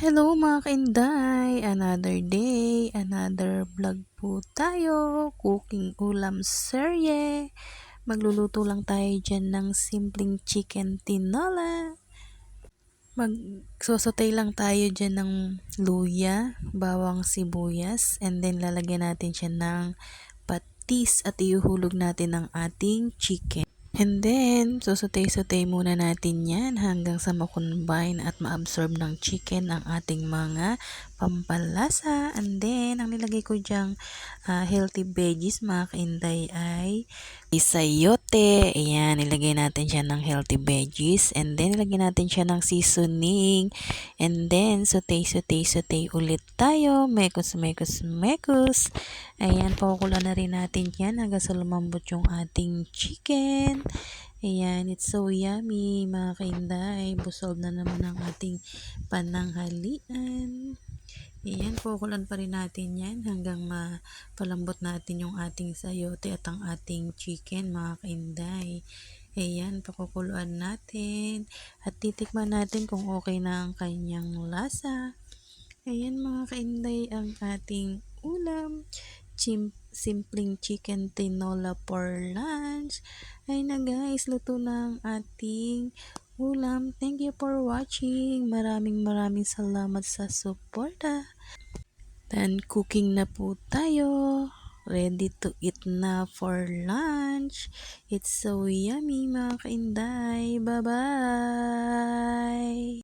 Hello mga kainday! Another day, another vlog po tayo. Cooking ulam serye. Magluluto lang tayo dyan ng simpleng chicken tinola. Magsosotay lang tayo dyan ng luya, bawang sibuyas, and then lalagyan natin siya ng patis at ihuhulog natin ang ating chicken. And then, susutay-sutay muna natin yan hanggang sa makombine at ma-absorb ng chicken ang ating mga pampalasa. And then, ang nilagay ko dyang healthy veggies mga kainday ay sayote. Ayan, nilagay natin siya ng healthy veggies. And then, nilagay natin siya ng seasoning. And then, sutay ulit tayo. Mekos. Ayan, pakukulan na rin natin yan hanggang sa lumambot yung ating chicken. Ayan, it's so yummy mga kainday. Busog na naman ang ating pananghalian. Ayan, kukulan pa rin natin yan hanggang mapalambot natin yung ating sayote at ang ating chicken mga kainday. Ayan, pakukuluan natin at titikman natin kung okay na ang kanyang lasa. Ayan mga kainday, ang ating ulam. Simpleng chicken tinola for lunch. Ay na guys, luto na ang ating ulam. Thank you for watching. Maraming salamat sa suporta. Then cooking na po tayo. Ready to eat na for lunch. It's so yummy mga kainday. Bye-bye!